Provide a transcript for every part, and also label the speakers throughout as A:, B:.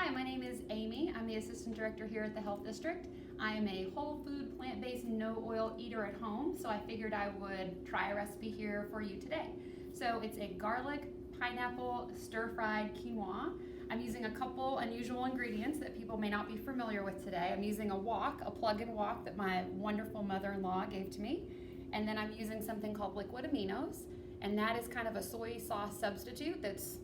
A: Hi, my name is Amy. I'm the Assistant Director here at the Health District. I am a whole food, plant-based, no oil eater at home, so I figured I would try a recipe here for you today. So it's a garlic, pineapple, stir-fried quinoa. I'm using a couple unusual ingredients that people may not be familiar with today. I'm using a wok, a plug-in wok that my wonderful mother-in-law gave to me. And then I'm using something called liquid aminos, and that is kind of a soy sauce substitute that's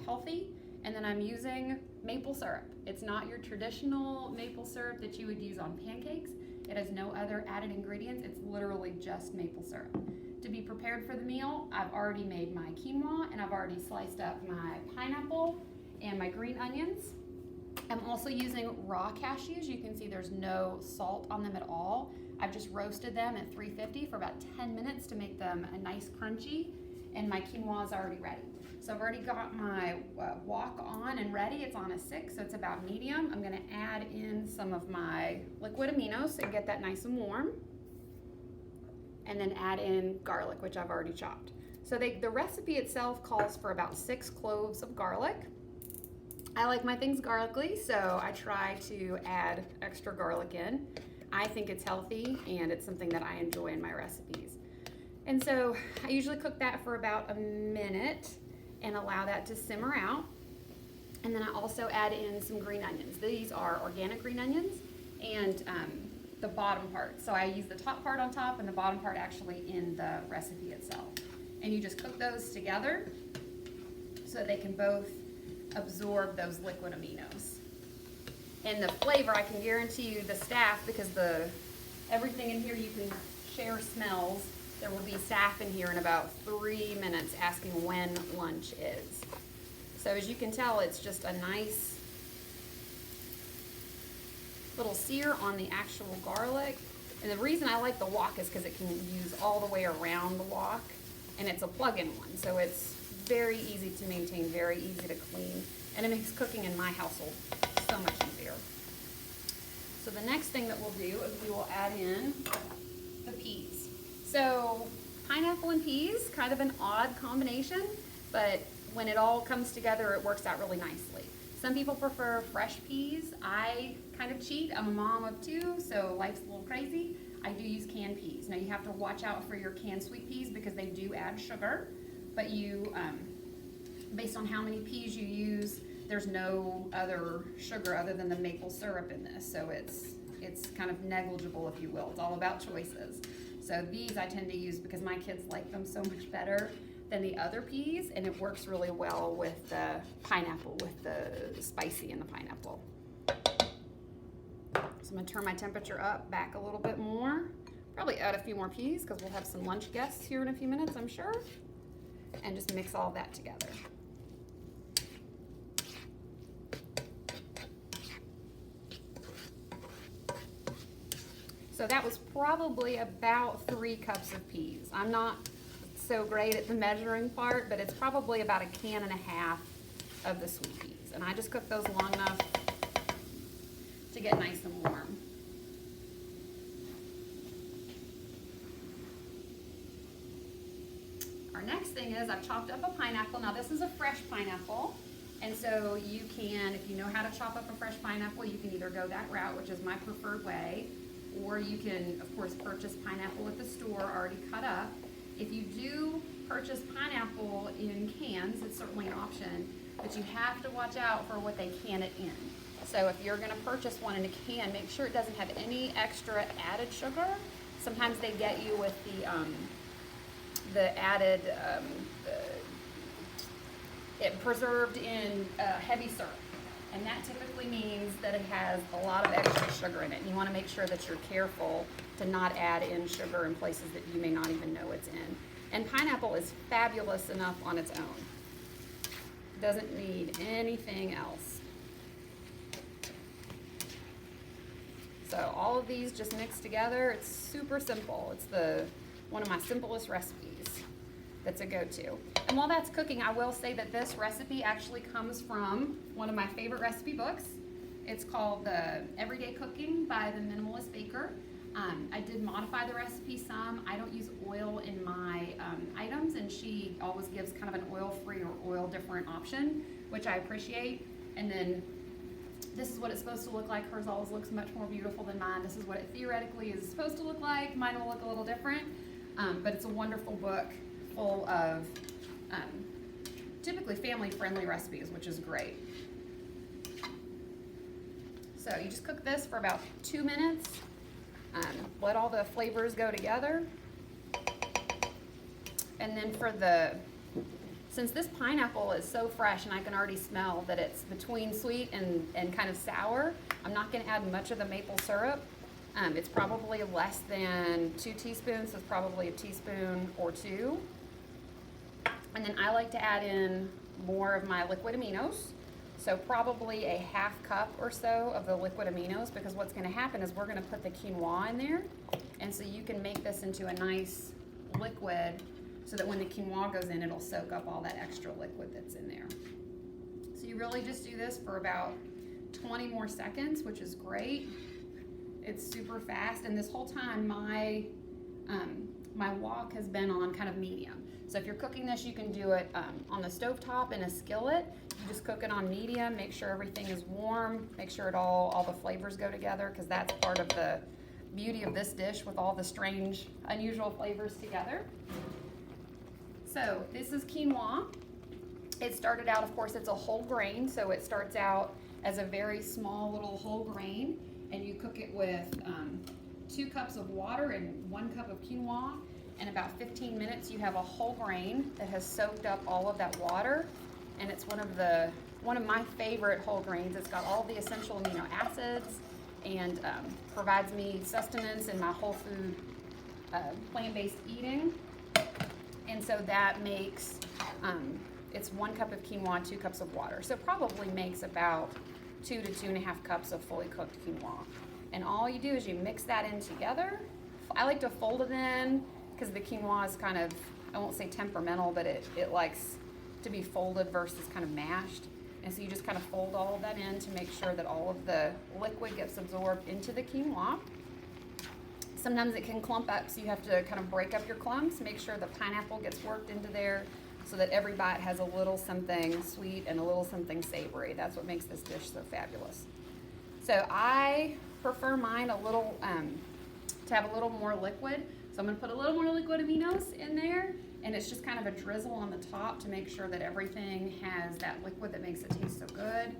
A: healthy. And then I'm using maple syrup. It's not your traditional maple syrup that you would use on pancakes. It has no other added ingredients. It's literally just maple syrup. To be prepared for the meal, I've already made my quinoa and I've already sliced up my pineapple and my green onions. I'm also using raw cashews. You can see there's no salt on them at all. I've just roasted them at 350 for about 10 minutes to make them a nice crunchy, and my quinoa is already ready. So I've already got my wok on and ready. It's on a 6, so it's about medium. I'm gonna add in some of my liquid aminos and get that nice and warm. And then add in garlic, which I've already chopped. So the recipe itself calls for about 6 cloves of garlic. I like my things garlicky, so I try to add extra garlic in. I think it's healthy and it's something that I enjoy in my recipes. And so I usually cook that for about a minute and allow that to simmer out. And then I also add in some green onions. These are organic green onions and the bottom part. So I use the top part on top and the bottom part actually in the recipe itself. And you just cook those together so they can both absorb those liquid aminos. And the flavor, I can guarantee you, the staff, because everything in here you can share smells, there will be staff in here in about 3 minutes asking when lunch is. So as you can tell, it's just a nice little sear on the actual garlic. And the reason I like the wok is because it can use all the way around the wok, and it's a plug-in one, so it's very easy to maintain, very easy to clean, and it makes cooking in my household so much easier. So the next thing that we'll do is we will add in the peas. So pineapple and peas, kind of an odd combination, but when it all comes together, it works out really nicely. Some people prefer fresh peas. I kind of cheat. I'm a mom of 2, so life's a little crazy. I do use canned peas. Now you have to watch out for your canned sweet peas because they do add sugar, but you, based on how many peas you use, there's no other sugar other than the maple syrup in this, so it's kind of negligible, if you will. It's all about choices. So these I tend to use because my kids like them so much better than the other peas, and it works really well with the pineapple, with the spicy in the pineapple. So I'm gonna turn my temperature up back a little bit more. Probably add a few more peas because we'll have some lunch guests here in a few minutes, I'm sure. And just mix all that together. So that was probably about 3 cups of peas. I'm not so great at the measuring part, but it's probably about 1.5 cans of the sweet peas. And I just cook those long enough to get nice and warm. Our next thing is I've chopped up a pineapple. Now this is a fresh pineapple. And so you can, if you know how to chop up a fresh pineapple, you can either go that route, which is my preferred way, or you can, of course, purchase pineapple at the store already cut up. If you do purchase pineapple in cans, it's certainly an option, but you have to watch out for what they can it in. So if you're gonna purchase one in a can, make sure it doesn't have any extra added sugar. Sometimes they get you with the added, it preserved in heavy syrup. And that typically means that it has a lot of extra sugar in it. And you want to make sure that you're careful to not add in sugar in places that you may not even know it's in. And pineapple is fabulous enough on its own. It doesn't need anything else. So all of these just mixed together. It's super simple. It's one of my simplest recipes. That's a go-to. And while that's cooking, I will say that this recipe actually comes from one of my favorite recipe books. It's called The Everyday Cooking by the Minimalist Baker. I did modify the recipe some. I don't use oil in my items, and she always gives kind of an oil-free or oil-different option, which I appreciate. And then this is what it's supposed to look like. Hers always looks much more beautiful than mine. This is what it theoretically is supposed to look like. Mine will look a little different, but it's a wonderful book full of typically family-friendly recipes, which is great. So you just cook this for about 2 minutes. Let all the flavors go together. And then since this pineapple is so fresh and I can already smell that it's between sweet and kind of sour, I'm not going to add much of the maple syrup. It's probably less than 2 teaspoons, so it's probably a teaspoon or 2. And then I like to add in more of my liquid aminos. So probably a ½ cup or so of the liquid aminos, because what's going to happen is we're going to put the quinoa in there. And so you can make this into a nice liquid so that when the quinoa goes in, it'll soak up all that extra liquid that's in there. So you really just do this for about 20 more seconds, which is great. It's super fast, and this whole time my wok has been on kind of medium. So if you're cooking this, you can do it on the stovetop in a skillet. You just cook it on medium, make sure everything is warm, make sure all the flavors go together, because that's part of the beauty of this dish, with all the strange, unusual flavors together. So this is quinoa. It started out, of course, it's a whole grain, so it starts out as a very small little whole grain, and you cook it with 2 cups of water and 1 cup of quinoa. In about 15 minutes, you have a whole grain that has soaked up all of that water, and it's one of my favorite whole grains. It's got all the essential amino acids and provides me sustenance in my whole food plant-based eating. And so that makes it's 1 cup of quinoa, 2 cups of water. So probably makes about 2 to 2.5 cups of fully cooked quinoa. And all you do is you mix that in together. I like to fold it in, because the quinoa is kind of, I won't say temperamental, but it likes to be folded versus kind of mashed. And so you just kind of fold all of that in to make sure that all of the liquid gets absorbed into the quinoa. Sometimes it can clump up, so you have to kind of break up your clumps, make sure the pineapple gets worked into there so that every bite has a little something sweet and a little something savory. That's what makes this dish so fabulous. So I prefer mine a little, to have a little more liquid. So I'm going to put a little more liquid aminos in there, and it's just kind of a drizzle on the top to make sure that everything has that liquid that makes it taste so good.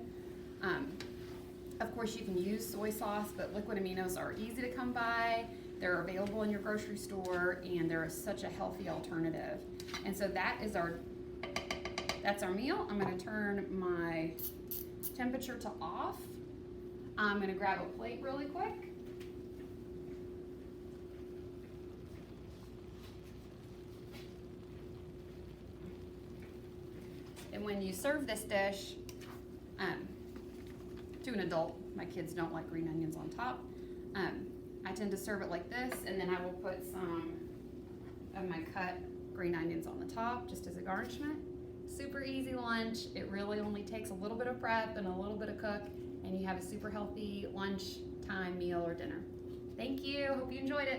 A: Of course, you can use soy sauce, but liquid aminos are easy to come by. They're available in your grocery store, and they're such a healthy alternative. And so that's our meal. I'm going to turn my temperature to off. I'm going to grab a plate really quick. And when you serve this dish to an adult, my kids don't like green onions on top. I tend to serve it like this, and then I will put some of my cut green onions on the top just as a garnishment. Super easy lunch. It really only takes a little bit of prep and a little bit of cook, and you have a super healthy lunch time, meal, or dinner. Thank you. Hope you enjoyed it.